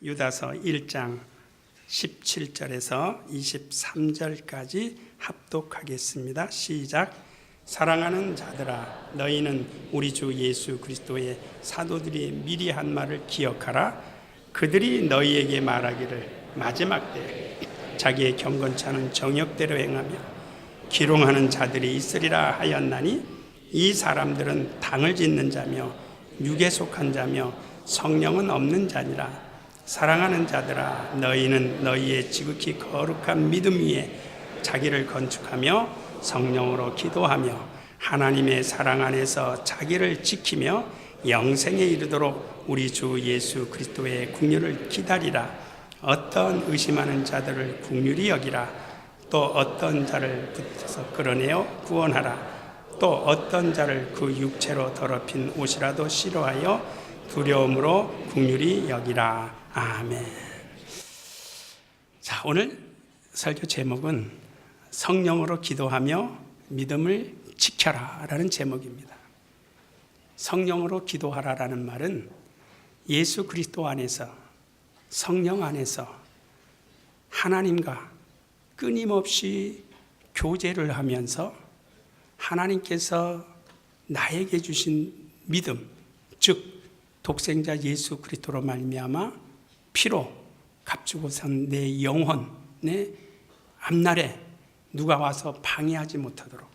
유다서 1장 17절에서 23절까지 합독하겠습니다. 시작. 사랑하는 자들아, 너희는 우리 주 예수 그리스도의 사도들이 미리 한 말을 기억하라. 그들이 너희에게 말하기를 마지막 때 자기의 경건치 않은 정욕대로 행하며 기롱하는 자들이 있으리라 하였나니, 이 사람들은 당을 짓는 자며 육에 속한 자며 성령은 없는 자니라. 사랑하는 자들아, 너희는 너희의 지극히 거룩한 믿음 위에 자기를 건축하며 성령으로 기도하며 하나님의 사랑 안에서 자기를 지키며 영생에 이르도록 우리 주 예수 그리스도의 긍휼을 기다리라. 어떤 의심하는 자들을 긍휼히 여기라. 또 어떤 자를 붙여서 끌어내어 구원하라. 또 어떤 자를 그 육체로 더럽힌 옷이라도 싫어하여 두려움으로 긍휼히 여기라. 아멘. 자, 오늘 설교 제목은 성령으로 기도하며 믿음을 지켜라 라는 제목입니다. 성령으로 기도하라라는 말은 예수 그리스도 안에서, 성령 안에서 하나님과 끊임없이 교제를 하면서 하나님께서 나에게 주신 믿음, 즉 독생자 예수 그리스도로 말미암아 피로 값주고 산 내 영혼, 내 앞날에 누가 와서 방해하지 못하도록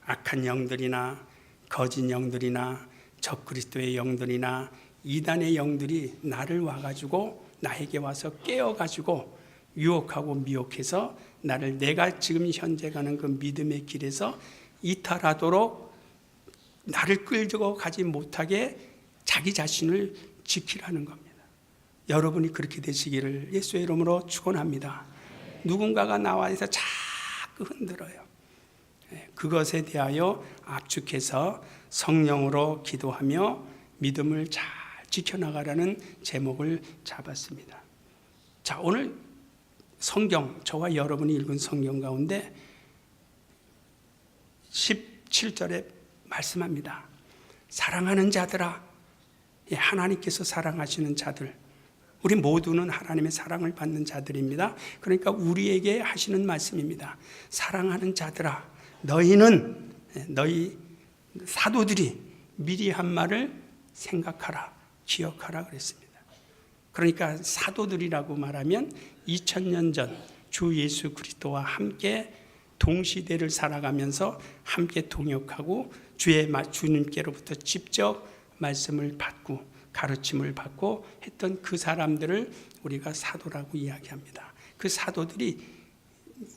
악한 영들이나 거짓 영들이나 적그리스도의 영들이나 이단의 영들이 나를 와가지고 나에게 와서 깨어가지고 유혹하고 미혹해서 나를 내가 지금 현재 가는 그 믿음의 길에서 이탈하도록 나를 끌고 가지 못하게 자기 자신을 지키라는 겁니다. 여러분이 그렇게 되시기를 예수의 이름으로 축원합니다. 누군가가 나와서 자꾸 흔들어요. 그것에 대하여 압축해서 성령으로 기도하며 믿음을 잘 지켜나가라는 제목을 잡았습니다. 자, 오늘 성경, 저와 여러분이 읽은 성경 가운데 17절에 말씀합니다. 사랑하는 자들아, 하나님께서 사랑하시는 자들, 우리 모두는 하나님의 사랑을 받는 자들입니다. 그러니까 우리에게 하시는 말씀입니다. 사랑하는 자들아, 너희는, 너희 사도들이 미리 한 말을 생각하라, 기억하라 그랬습니다. 그러니까 사도들이라고 말하면 2000년 전 주 예수 그리스도와 함께 동시대를 살아가면서 함께 동역하고 주님께로부터 직접 말씀을 받고 가르침을 받고 했던 그 사람들을 우리가 사도라고 이야기합니다. 그 사도들이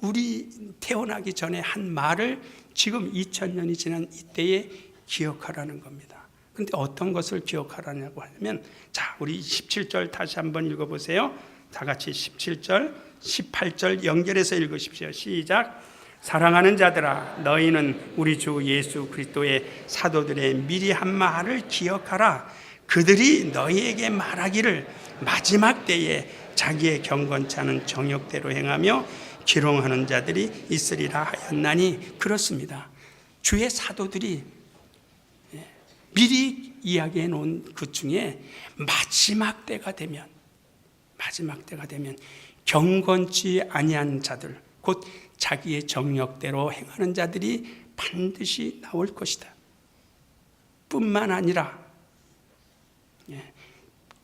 우리 태어나기 전에 한 말을 지금 2000년이 지난 이때에 기억하라는 겁니다. 그런데 어떤 것을 기억하라냐고 하면, 자, 우리 17절 다시 한번 읽어보세요. 다 같이 17절, 18절 연결해서 읽으십시오. 시작. 사랑하는 자들아, 너희는 우리 주 예수 그리스도의 사도들의 미리 한 말을 기억하라. 그들이 너희에게 말하기를 마지막 때에 자기의 경건치 않은 정욕대로 행하며 기롱하는 자들이 있으리라 하였나니, 그렇습니다. 주의 사도들이 미리 이야기해 놓은 그 중에 마지막 때가 되면 경건치 아니한 자들, 곧 자기의 정욕대로 행하는 자들이 반드시 나올 것이다. 뿐만 아니라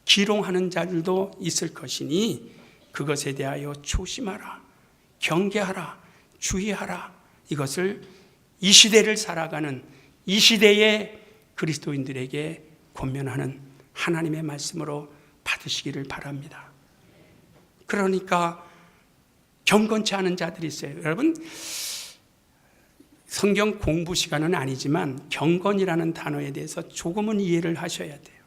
기롱하는 자들도 있을 것이니 그것에 대하여 조심하라, 경계하라, 주의하라. 이것을 이 시대를 살아가는 이 시대의 그리스도인들에게 권면하는 하나님의 말씀으로 받으시기를 바랍니다. 그러니까 경건치 않은 자들이 있어요. 여러분, 성경 공부 시간은 아니지만 경건이라는 단어에 대해서 조금은 이해를 하셔야 돼요.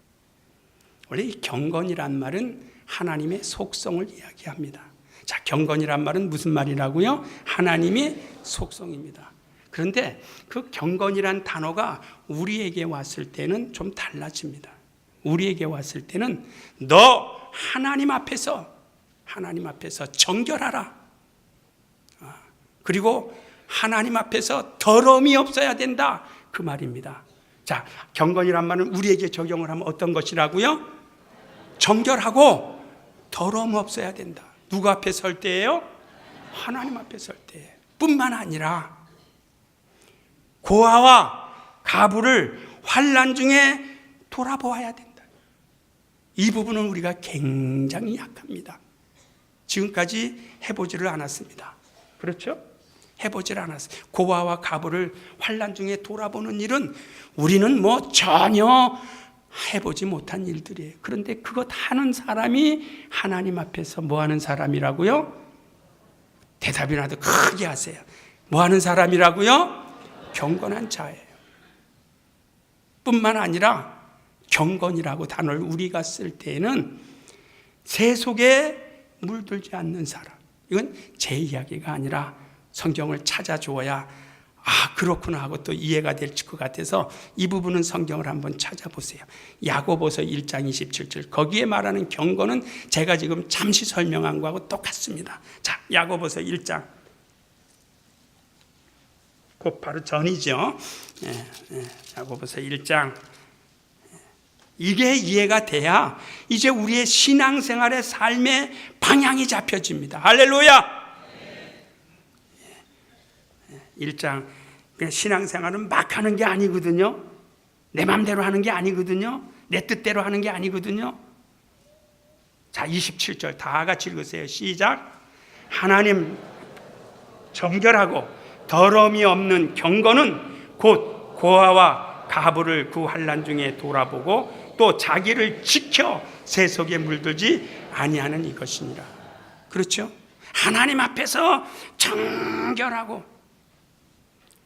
원래 이 경건이란 말은 하나님의 속성을 이야기합니다. 자, 경건이란 말은 무슨 말이라고요? 하나님의 속성입니다. 그런데 그 경건이란 단어가 우리에게 왔을 때는 좀 달라집니다. 우리에게 왔을 때는 너 하나님 앞에서 정결하라. 그리고 하나님 앞에서 더러움이 없어야 된다. 그 말입니다. 자, 경건이란 말은 우리에게 적용을 하면 어떤 것이라고요? 정결하고 더러움 없어야 된다. 누구 앞에 설 때예요? 하나님 앞에 설 때. 뿐만 아니라 고아와 가부를 환난 중에 돌아보아야 된다. 이 부분은 우리가 굉장히 약합니다. 지금까지 해보지를 않았습니다. 그렇죠? 해보지를 않았어요. 고아와 가부를 환난 중에 돌아보는 일은 우리는 전혀 해보지 못한 일들이에요. 그런데 그것 하는 사람이 하나님 앞에서 뭐 하는 사람이라고요? 대답이라도 크게 하세요. 뭐 하는 사람이라고요? 경건한 자예요. 뿐만 아니라 경건이라고 단어를 우리가 쓸 때에는 세속에 물들지 않는 사람. 이건 제 이야기가 아니라 성경을 찾아주어야 그렇구나 하고 또 이해가 될 것 같아서 이 부분은 성경을 한번 찾아보세요. 야고보서 1장 27절. 거기에 말하는 경건은 제가 지금 잠시 설명한 거하고 똑같습니다. 자, 야고보서 1장. 곧 바로 전이죠. 야고보서 1장. 이게 이해가 돼야 이제 우리의 신앙생활의 삶의 방향이 잡혀집니다. 할렐루야! 1장. 신앙생활은 막 하는 게 아니거든요. 내 마음대로 하는 게 아니거든요. 내 뜻대로 하는 게 아니거든요. 자, 27절 다 같이 읽으세요. 시작. 하나님 정결하고 더러움이 없는 경건은 곧 고아와 가부를 그 환난 중에 돌아보고 또 자기를 지켜 세속에 물들지 아니하는 이것이니라. 그렇죠? 하나님 앞에서 정결하고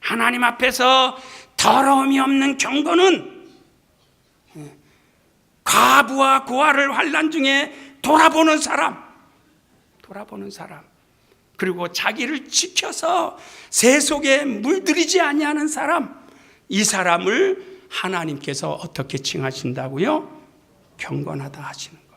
하나님 앞에서 더러움이 없는 경건은 가부와 고아를 환난 중에 돌아보는 사람, 그리고 자기를 지켜서 세속에 물들이지 아니하는 사람, 이 사람을 하나님께서 어떻게 칭하신다고요? 경건하다 하시는 것.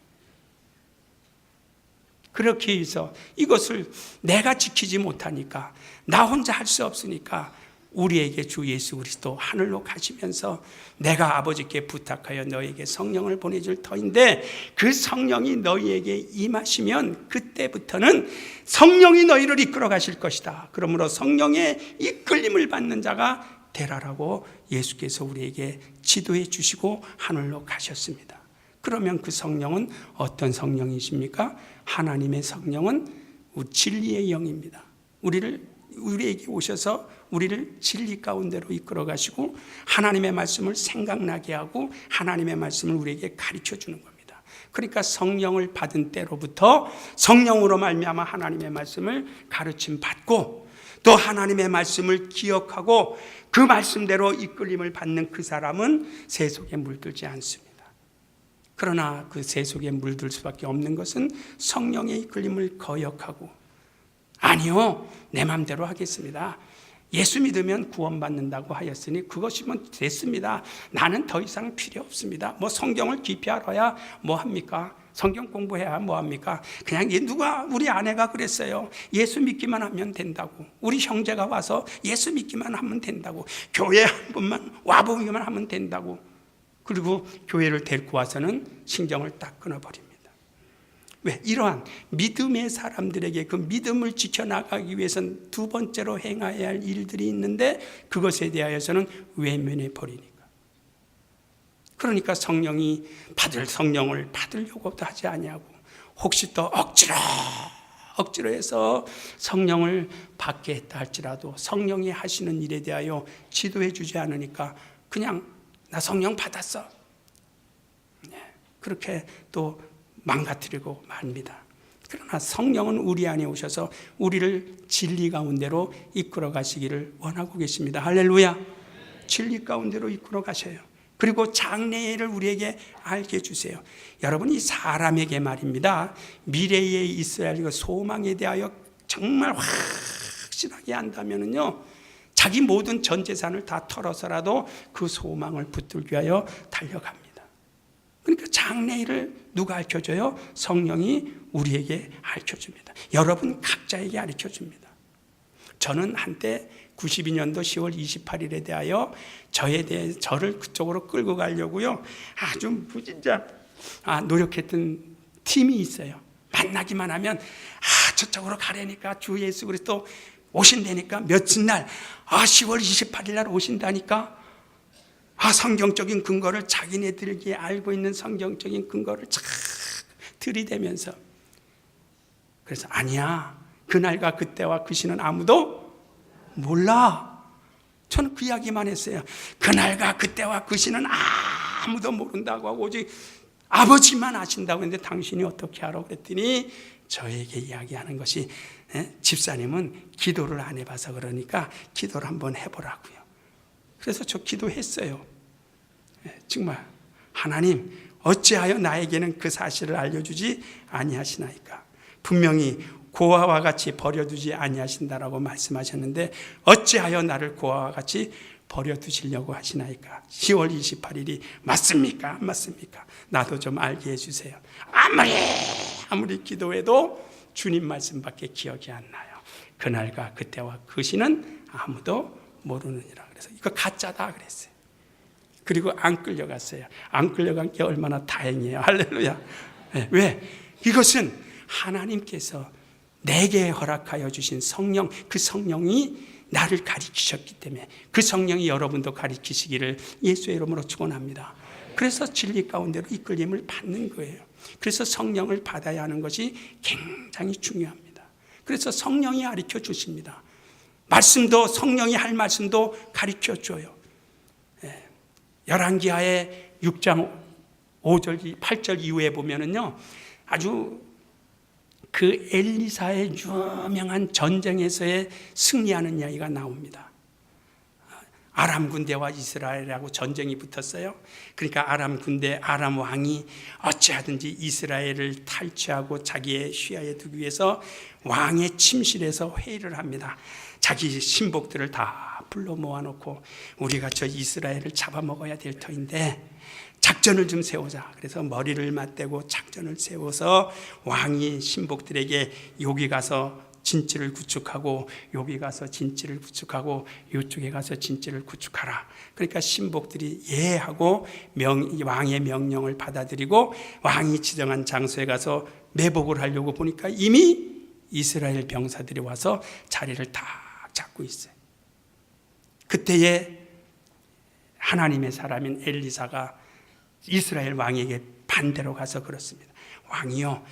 그렇게 해서 이것을 내가 지키지 못하니까, 나 혼자 할 수 없으니까 우리에게 주 예수 그리스도 하늘로 가시면서 내가 아버지께 부탁하여 너에게 성령을 보내줄 터인데 그 성령이 너희에게 임하시면 그때부터는 성령이 너희를 이끌어 가실 것이다. 그러므로 성령의 이끌림을 받는 자가 되라라고 예수께서 우리에게 지도해 주시고 하늘로 가셨습니다. 그러면 그 성령은 어떤 성령이십니까? 하나님의 성령은 진리의 영입니다. 우리에게 오셔서 우리를 진리 가운데로 이끌어 가시고 하나님의 말씀을 생각나게 하고 하나님의 말씀을 우리에게 가르쳐 주는 겁니다. 그러니까 성령을 받은 때로부터 성령으로 말미암아 하나님의 말씀을 가르침 받고 또 하나님의 말씀을 기억하고 그 말씀대로 이끌림을 받는 그 사람은 세속에 물들지 않습니다. 그러나 그 세속에 물들 수밖에 없는 것은 성령의 이끌림을 거역하고 아니요, 내 마음대로 하겠습니다. 예수 믿으면 구원받는다고 하였으니 그것이면 됐습니다. 나는 더 이상 필요 없습니다. 성경을 깊이 알아야 뭐 합니까? 성경 공부해야 뭐 합니까? 그냥 우리 아내가 그랬어요. 예수 믿기만 하면 된다고. 우리 형제가 와서 예수 믿기만 하면 된다고. 교회 한 번만 와보기만 하면 된다고. 그리고 교회를 데리고 와서는 신경을 딱 끊어버립니다. 왜? 이러한 믿음의 사람들에게 그 믿음을 지켜나가기 위해서는 두 번째로 행해야 할 일들이 있는데 그것에 대하여서는 외면해 버리니까. 그러니까 성령을 받으려고도 하지 아니하고 혹시 또 억지로 해서 성령을 받게 했다 할지라도 성령이 하시는 일에 대하여 지도해 주지 않으니까 그냥 나 성령 받았어. 그렇게 또 망가뜨리고 맙니다. 그러나 성령은 우리 안에 오셔서 우리를 진리 가운데로 이끌어 가시기를 원하고 계십니다. 할렐루야. 진리 가운데로 이끌어 가셔요. 그리고 장래를 우리에게 알게 해주세요. 여러분, 이 사람에게 말입니다. 미래에 있어야 할 소망에 대하여 정말 확실하게 한다면요, 자기 모든 전 재산을 다 털어서라도 그 소망을 붙들기 위하여 달려갑니다. 그러니까 장래일을 누가 알려줘요? 성령이 우리에게 알려줍니다. 여러분 각자에게 알려줍니다. 저는 한때 92년도 10월 28일에 대하여 저를 그쪽으로 끌고 가려고요, 아주 무진장 노력했던 팀이 있어요. 만나기만 하면 저쪽으로 가려니까 주 예수 그리스도 오신다니까 며칠 날 10월 28일 날 오신다니까 성경적인 근거를 자기네들이 알고 있는 성경적인 근거를 쫙 들이대면서 그래서 아니야 그날과 그때와 그 시는 아무도 몰라. 저는 그 이야기만 했어요. 그날과 그때와 그 시는 아무도 모른다고 하고 오직 아버지만 아신다고 했는데 당신이 어떻게 알아? 그랬더니 저에게 이야기하는 것이 집사님은 기도를 안 해봐서 그러니까 기도를 한번 해보라고요. 그래서 저 기도했어요. 정말 하나님 어찌하여 나에게는 그 사실을 알려주지 아니하시나이까. 분명히 고아와 같이 버려두지 아니하신다라고 말씀하셨는데 어찌하여 나를 고아와 같이 버려두시려고 하시나이까. 10월 28일이 맞습니까? 안 맞습니까? 나도 좀 알게 해주세요. 아무리 기도해도 주님 말씀밖에 기억이 안 나요. 그날과 그때와 그 시는 아무도 모르느니라. 그래서 이거 가짜다 그랬어요. 그리고 안 끌려갔어요. 안 끌려간 게 얼마나 다행이에요. 할렐루야. 왜? 이것은 하나님께서 내게 허락하여 주신 성령, 그 성령이 나를 가리키셨기 때문에 그 성령이 여러분도 가리키시기를 예수의 이름으로 축원합니다. 그래서 진리 가운데로 이끌림을 받는 거예요. 그래서 성령을 받아야 하는 것이 굉장히 중요합니다. 그래서 성령이 가르쳐 주십니다. 말씀도 성령이 할 말씀도 가르쳐 줘요. 열왕기하의 6장 5절 8절 이후에 보면은요 아주 그 엘리사의 유명한 전쟁에서의 승리하는 이야기가 나옵니다. 아람 군대와 이스라엘하고 전쟁이 붙었어요. 그러니까 아람 군대, 아람 왕이 어찌하든지 이스라엘을 탈취하고 자기의 시야에 두기 위해서 왕의 침실에서 회의를 합니다. 자기 신복들을 다 불러 모아놓고 우리가 저 이스라엘을 잡아먹어야 될 터인데 작전을 좀 세우자. 그래서 머리를 맞대고 작전을 세워서 왕이 신복들에게 여기 가서 진지를 구축하고 여기 가서 진지를 구축하고 이쪽에 가서 진지를 구축하라. 그러니까 신복들이 예 하고 왕의 명령을 받아들이고 왕이 지정한 장소에 가서 매복을 하려고 보니까 이미 이스라엘 병사들이 와서 자리를 딱 잡고 있어요. 그때에 하나님의 사람인 엘리사가 이스라엘 왕에게 반대로 가서 그렇습니다. 왕이요,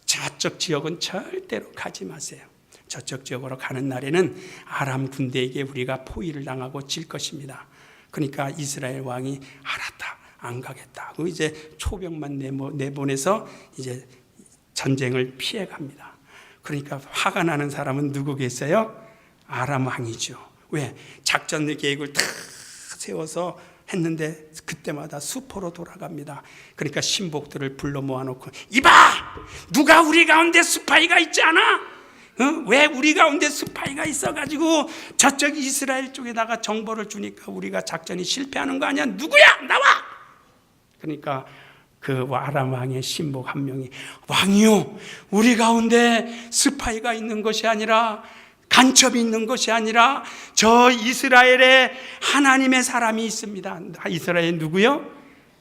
저쪽 지역은 절대로 가지 마세요. 저쪽 지역으로 가는 날에는 아람 군대에게 우리가 포위를 당하고 질 것입니다. 그러니까 이스라엘 왕이 알았다, 안 가겠다. 그 이제 초병만 내보내서 이제 전쟁을 피해 갑니다. 그러니까 화가 나는 사람은 누구겠어요? 아람 왕이죠. 왜? 작전 계획을 다 세워서 했는데 그때마다 수포로 돌아갑니다. 그러니까 신복들을 불러 모아놓고 이봐! 누가 우리 가운데 스파이가 있지 않아? 왜 우리 가운데 스파이가 있어가지고 저쪽 이스라엘 쪽에다가 정보를 주니까 우리가 작전이 실패하는 거 아니야? 누구야? 나와! 그러니까 그 아람 왕의 신복 한 명이 왕이요, 우리 가운데 스파이가 있는 것이 아니라 간첩이 있는 것이 아니라 저 이스라엘에 하나님의 사람이 있습니다. 이스라엘 누구요?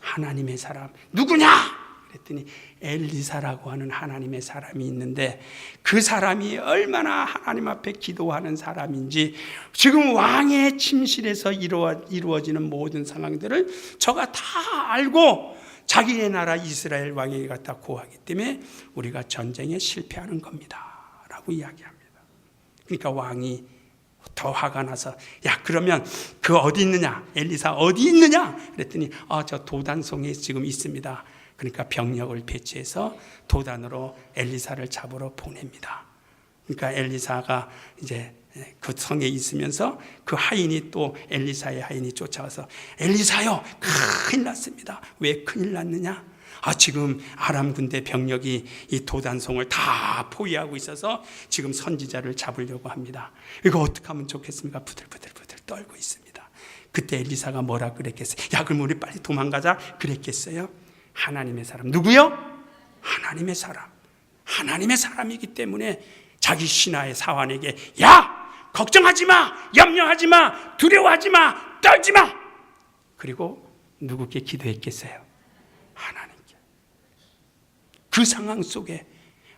하나님의 사람. 누구냐? 그랬더니 엘리사라고 하는 하나님의 사람이 있는데 그 사람이 얼마나 하나님 앞에 기도하는 사람인지 지금 왕의 침실에서 이루어지는 모든 상황들을 저가 다 알고 자기네 나라 이스라엘 왕에게 갖다 고하기 때문에 우리가 전쟁에 실패하는 겁니다 라고 이야기합니다. 그러니까 왕이 더 화가 나서 야 그러면 그 어디 있느냐? 엘리사 어디 있느냐? 그랬더니 저 도단성에 지금 있습니다. 그러니까 병력을 배치해서 도단으로 엘리사를 잡으러 보냅니다. 그러니까 엘리사가 이제 그 성에 있으면서 그 하인이 또 엘리사의 하인이 쫓아와서 엘리사요 큰일 났습니다. 왜 큰일 났느냐? 지금 아람 군대 병력이 이 도단성을 다 포위하고 있어서 지금 선지자를 잡으려고 합니다. 이거 어떻게 하면 좋겠습니까? 부들부들 떨고 있습니다. 그때 엘리사가 뭐라 그랬겠어요? 야 그럼 우리 빨리 도망가자 그랬겠어요? 하나님의 사람. 누구요? 하나님의 사람. 하나님의 사람이기 때문에 자기 신하의 사환에게 야 걱정하지 마, 염려하지 마, 두려워하지 마, 떨지 마. 그리고 누구께 기도했겠어요? 하나님께. 그 상황 속에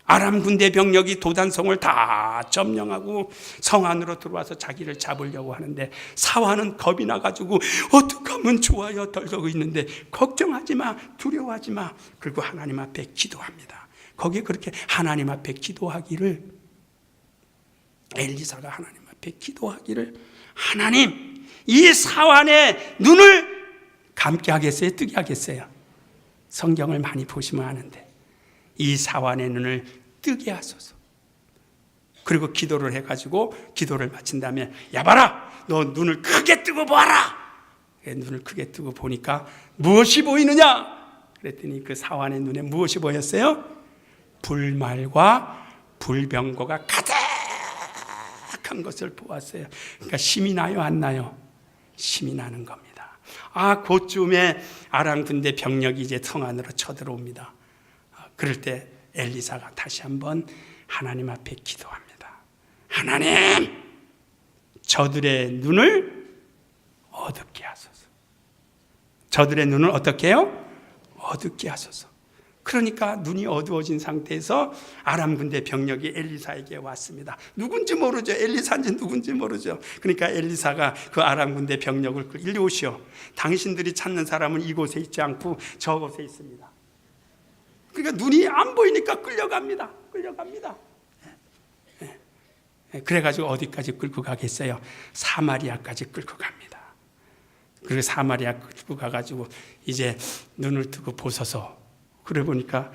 아람 군대 병력이 도단성을 다 점령하고 성 안으로 들어와서 자기를 잡으려고 하는데 사환은 겁이 나가지고 어떻게 하면 좋아요 떨고 있는데 걱정하지 마, 두려워하지 마. 그리고 하나님 앞에 기도합니다. 거기에 그렇게 하나님 앞에 기도하기를, 엘리사가 하나님 앞에 기도하기를, 하나님 이 사환의 눈을 감게 하겠어요, 뜨게 하겠어요? 성경을 많이 보시면 아는데 이 사환의 눈을 뜨게 하소서. 그리고 기도를 해가지고 기도를 마친 다음에 야 봐라, 너 눈을 크게 뜨고 보아라. 눈을 크게 뜨고 보니까 무엇이 보이느냐? 그랬더니 그 사환의 눈에 무엇이 보였어요? 불말과 불병거가 가득한 것을 보았어요. 그러니까 힘이 나요, 안 나요? 힘이 나는 겁니다. 그쯤에 아람 군대 병력이 이제 성 안으로 쳐들어옵니다. 그럴 때 엘리사가 다시 한번 하나님 앞에 기도합니다. 하나님, 저들의 눈을 어둡게 하소서. 저들의 눈을 어떻게 해요? 어둡게 하소서. 그러니까 눈이 어두워진 상태에서 아람 군대 병력이 엘리사에게 왔습니다. 누군지 모르죠. 엘리사인지 누군지 모르죠. 그러니까 엘리사가 그 아람 군대 병력을 이리 오시오. 당신들이 찾는 사람은 이곳에 있지 않고 저곳에 있습니다. 그러니까 눈이 안 보이니까 끌려갑니다. 그래가지고 어디까지 끌고 가겠어요? 사마리아까지 끌고 갑니다. 그리고 사마리아 끌고 가가지고 이제 눈을 뜨고 보소서. 그래 보니까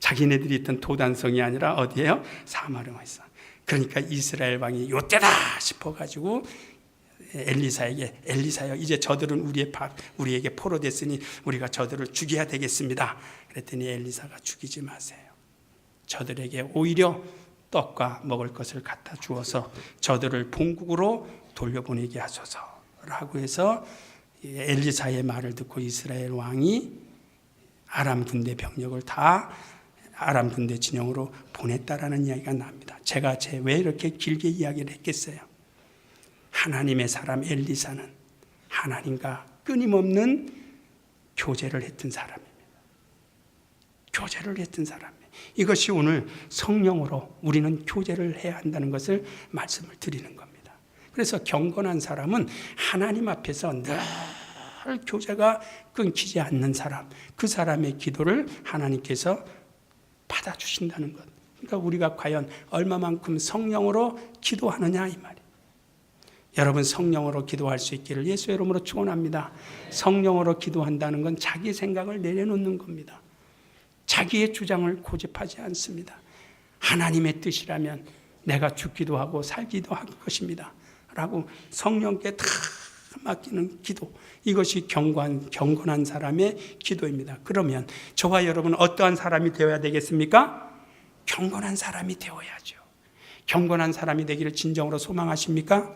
자기네들이 있던 도단성이 아니라 어디예요? 사마리아에 있어. 그러니까 이스라엘 왕이 요때다 싶어가지고 엘리사여, 이제 저들은 우리에게 포로됐으니 우리가 저들을 죽여야 되겠습니다. 그랬더니 엘리사가 죽이지 마세요. 저들에게 오히려 떡과 먹을 것을 갖다 주어서 저들을 본국으로 돌려보내게 하소서라고 해서 엘리사의 말을 듣고 이스라엘 왕이 아람 군대 병력을 다 아람 군대 진영으로 보냈다라는 이야기가 납니다. 제가 왜 이렇게 길게 이야기를 했겠어요? 하나님의 사람 엘리사는 하나님과 끊임없는 교제를 했던 사람입니다. 교제를 했던 사람이에요. 이것이 오늘 성령으로 우리는 교제를 해야 한다는 것을 말씀을 드리는 겁니다. 그래서 경건한 사람은 하나님 앞에서 늘 교제가 끊기지 않는 사람, 그 사람의 기도를 하나님께서 받아주신다는 것. 그러니까 우리가 과연 얼마만큼 성령으로 기도하느냐 이 말이에요. 여러분, 성령으로 기도할 수 있기를 예수의 이름으로 축원합니다. 성령으로 기도한다는 건 자기 생각을 내려놓는 겁니다. 자기의 주장을 고집하지 않습니다. 하나님의 뜻이라면 내가 죽기도 하고 살기도 할 것입니다 라고 성령께 다 맡기는 기도, 이것이 경건한 사람의 기도입니다. 그러면 저와 여러분은 어떠한 사람이 되어야 되겠습니까? 경건한 사람이 되어야죠. 경건한 사람이 되기를 진정으로 소망하십니까?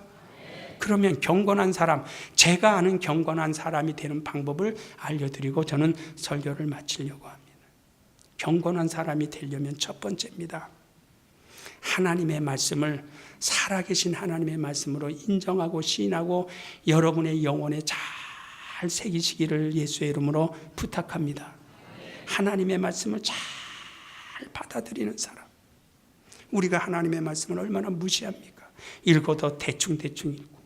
그러면 경건한 사람, 제가 아는 경건한 사람이 되는 방법을 알려드리고 저는 설교를 마치려고 합니다. 경건한 사람이 되려면 첫 번째입니다. 하나님의 말씀을, 살아계신 하나님의 말씀으로 인정하고 시인하고 여러분의 영혼에 잘 새기시기를 예수의 이름으로 부탁합니다. 하나님의 말씀을 잘 받아들이는 사람. 우리가 하나님의 말씀을 얼마나 무시합니까? 읽어도 대충 읽고.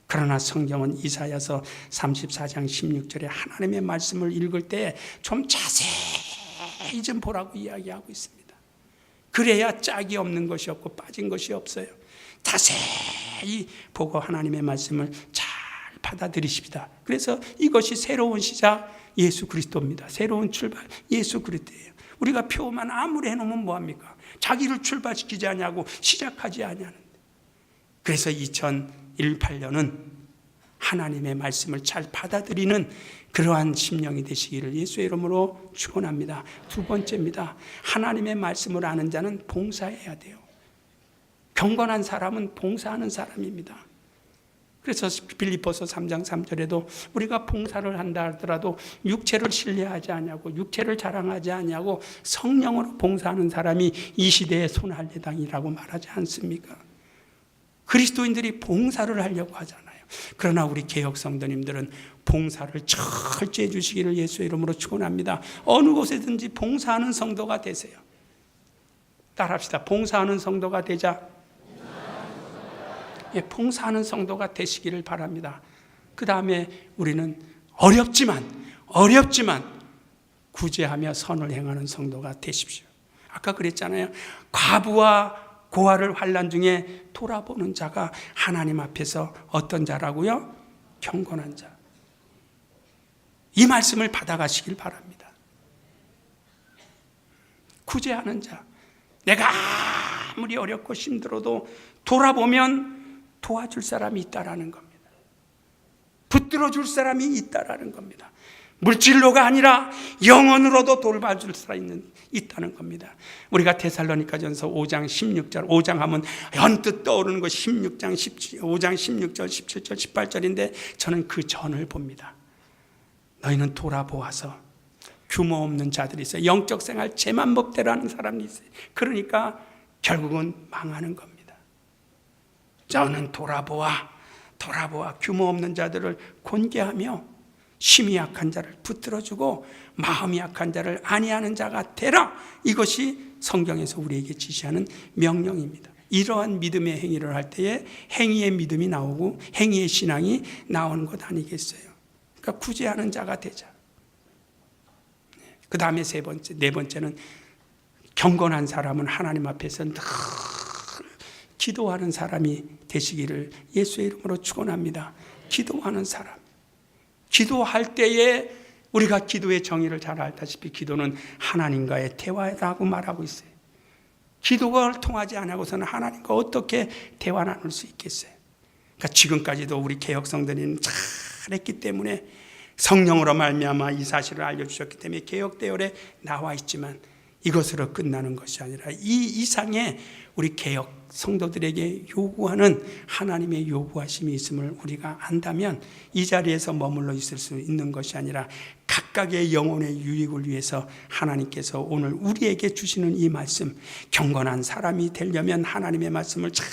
그러나 성경은 이사야서 34장 16절에 하나님의 말씀을 읽을 때 좀 자세히 좀 보라고 이야기하고 있습니다. 그래야 짝이 없는 것이 없고 빠진 것이 없어요. 자세히 보고 하나님의 말씀을 잘 받아들이십니다. 그래서 이것이 새로운 시작 예수 그리스도입니다. 새로운 출발 예수 그리스도예요. 우리가 표만 아무리 해놓으면 뭐합니까? 자기를 출발시키지 않냐고 시작하지 않냐는데. 그래서 2018년은 하나님의 말씀을 잘 받아들이는 그러한 심령이 되시기를 예수의 이름으로 축원합니다. 두 번째입니다. 하나님의 말씀을 아는 자는 봉사해야 돼요. 경건한 사람은 봉사하는 사람입니다. 그래서 빌립보서 3장 3절에도 우리가 봉사를 한다 하더라도 육체를 신뢰하지 않냐고, 육체를 자랑하지 않냐고 성령으로 봉사하는 사람이 이 시대의 손할례당이라고 말하지 않습니까? 그리스도인들이 봉사를 하려고 하잖아요. 그러나 우리 개혁 성도님들은 봉사를 철저히 해주시기를 예수의 이름으로 축원합니다. 어느 곳에든지 봉사하는 성도가 되세요. 따라합시다. 봉사하는 성도가 되자. 예, 봉사하는 성도가 되시기를 바랍니다. 그 다음에 우리는 어렵지만 구제하며 선을 행하는 성도가 되십시오. 아까 그랬잖아요. 과부와 고아를 환난 중에 돌아보는 자가 하나님 앞에서 어떤 자라고요? 경건한 자. 이 말씀을 받아가시길 바랍니다. 구제하는 자. 내가 아무리 어렵고 힘들어도 돌아보면 도와줄 사람이 있다라는 겁니다. 붙들어줄 사람이 있다라는 겁니다. 물질로가 아니라 영혼으로도 돌봐줄 사람이 있다는 겁니다. 우리가 데살로니가전서 5장 16절, 5장 하면 언뜻 떠오르는 것 16장 5장 16절, 17절, 18절인데 저는 그 전을 봅니다. 너희는 돌아보아서 규모 없는 자들이 있어요. 영적 생활 제만 법대로 하는 사람이 있어요. 그러니까 결국은 망하는 겁니다. 저는 돌아보아 규모 없는 자들을 권계하며 심히 약한 자를 붙들어주고 마음이 약한 자를 안위하는 자가 되라. 이것이 성경에서 우리에게 지시하는 명령입니다. 이러한 믿음의 행위를 할 때에 행위의 믿음이 나오고 행위의 신앙이 나오는 것 아니겠어요? 그러니까 구제하는 자가 되자. 그 다음에 네 번째는 경건한 사람은 하나님 앞에서 늘 기도하는 사람이 되시기를 예수의 이름으로 축원합니다. 기도하는 사람. 기도할 때에 우리가 기도의 정의를 잘 알다시피 기도는 하나님과의 대화라고 말하고 있어요. 기도가 통하지 않고서는 하나님과 어떻게 대화 나눌 수 있겠어요? 그러니까 지금까지도 우리 개혁성도는 잘했기 때문에 성령으로 말미암아 이 사실을 알려주셨기 때문에 개혁대열에 나와 있지만 이것으로 끝나는 것이 아니라 이 이상의 우리 개혁 성도들에게 요구하는 하나님의 요구하심이 있음을 우리가 안다면 이 자리에서 머물러 있을 수 있는 것이 아니라 각각의 영혼의 유익을 위해서 하나님께서 오늘 우리에게 주시는 이 말씀, 경건한 사람이 되려면 하나님의 말씀을 잘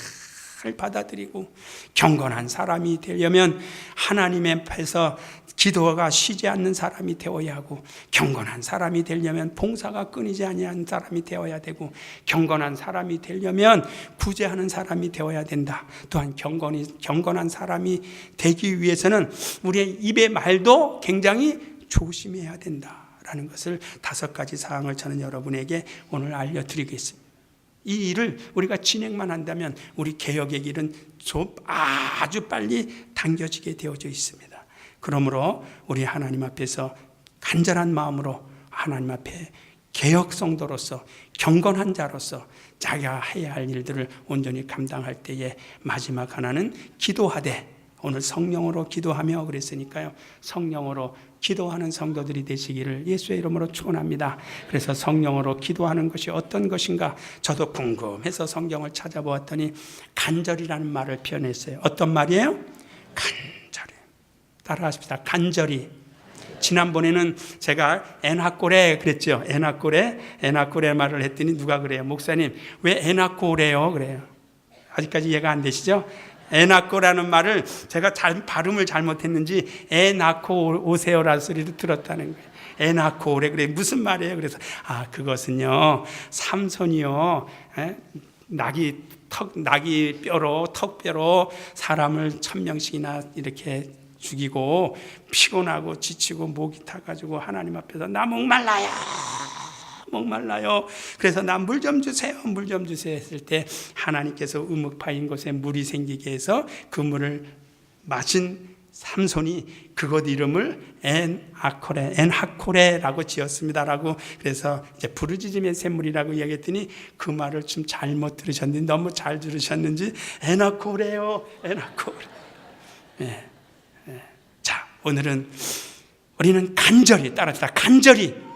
받아들이고 경건한 사람이 되려면 하나님 앞에서 기도가 쉬지 않는 사람이 되어야 하고 경건한 사람이 되려면 봉사가 끊이지 아니하는 사람이 되어야 되고 경건한 사람이 되려면 구제하는 사람이 되어야 된다. 또한 경건한 사람이 되기 위해서는 우리의 입의 말도 굉장히 조심해야 된다라는 것을 5가지 사항을 저는 여러분에게 오늘 알려드리겠습니다. 이 일을 우리가 진행만 한다면 우리 개혁의 길은 아주 빨리 당겨지게 되어져 있습니다. 그러므로 우리 하나님 앞에서 간절한 마음으로 하나님 앞에 개혁 성도로서 경건한 자로서 자기가 해야 할 일들을 온전히 감당할 때에 마지막 하나는 기도하되, 오늘 성령으로 기도하며 그랬으니까요. 성령으로 기도하는 성도들이 되시기를 예수의 이름으로 축원합니다. 그래서 성령으로 기도하는 것이 어떤 것인가 저도 궁금해서 성경을 찾아보았더니 간절이라는 말을 표현했어요. 어떤 말이에요? 간절히. 따라하십시다. 간절히. 지난번에는 제가 에나꼬레 그랬죠. 에나꼬레 말을 했더니 누가 그래요? 목사님 왜 에나꼬레요? 그래요. 아직까지 이해가 안 되시죠? 에나꼬라는 말을 제가 발음을 잘못했는지 애 낳고 오세요라는 소리를 들었다는 거예요. 애 낳고 오래. 그래 무슨 말이에요? 그래서 그것은요 삼손이요 낙이 뼈로 턱뼈로 사람을 1000명씩이나 이렇게 죽이고 피곤하고 지치고 목이 타가지고 하나님 앞에서 나 목말라요. 그래서 나 물 좀 주세요. 물 좀 주세요 했을 때 하나님께서 우묵 파인 곳에 물이 생기게 해서 그 물을 마신 삼손이 그곳 이름을 엔하코레라고 지었습니다라고. 그래서 이제 부르짖음의 샘물이라고 이야기했더니 그 말을 좀 잘못 들으셨는지 너무 잘 들으셨는지 엔하코레요. 자, 오늘은 우리는 간절히 따라합시다. 간절히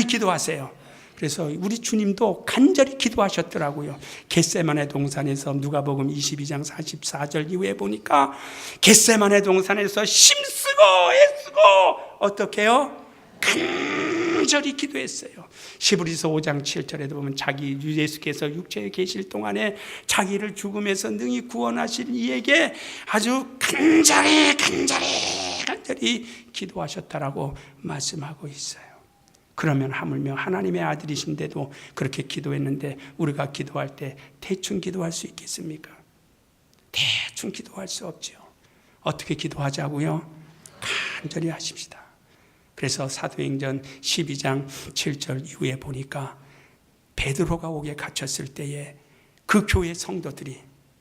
기도하세요. 그래서 우리 주님도 간절히 기도하셨더라고요. 겟세마네 동산에서 누가복음 22장 44절 이후에 보니까 겟세마네 동산에서 힘쓰고 애쓰고 어떻게 해요? 간절히 기도했어요. 히브리서 5장 7절에도 보면 자기 예수께서 육체에 계실 동안에 자기를 죽음에서 능히 구원하실 이에게 아주 간절히 기도하셨다라고 말씀하고 있어요. 그러면 하물며 하나님의 아들이신데도 그렇게 기도했는데 우리가 기도할 때 대충 기도할 수 있겠습니까? 대충 기도할 수 없죠. 어떻게 기도하자고요? 간절히 하십시다. 그래서 사도행전 12장 7절 이후에 보니까 베드로가 옥에 갇혔을 때에 그 교회 성도들이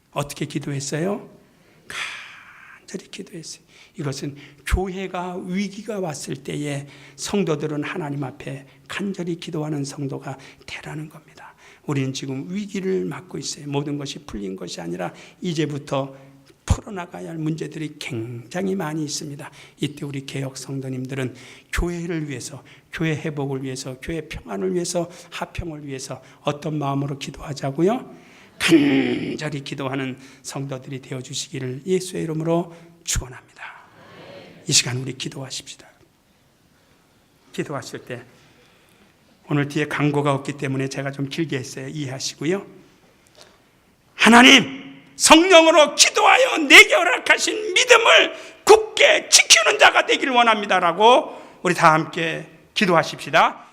어떻게 기도했어요? 간절히 기도했어요. 이것은 교회가 위기가 왔을 때에 성도들은 하나님 앞에 간절히 기도하는 성도가 되라는 겁니다. 우리는 지금 위기를 맞고 있어요. 모든 것이 풀린 것이 아니라 이제부터 풀어나가야 할 문제들이 굉장히 많이 있습니다. 이때 우리 개혁 성도님들은 교회를 위해서, 교회 회복을 위해서, 교회 평안을 위해서, 화평을 위해서 어떤 마음으로 기도하자고요? 간절히 기도하는 성도들이 되어주시기를 예수의 이름으로 축원합니다. 이 시간 우리 기도하십시다. 기도하실 때 오늘 뒤에 광고가 없기 때문에 제가 좀 길게 했어요. 이해하시고요. 하나님, 성령으로 기도하여 내게 허락하신 믿음을 굳게 지키는 자가 되길 원합니다라고 우리 다 함께 기도하십시다.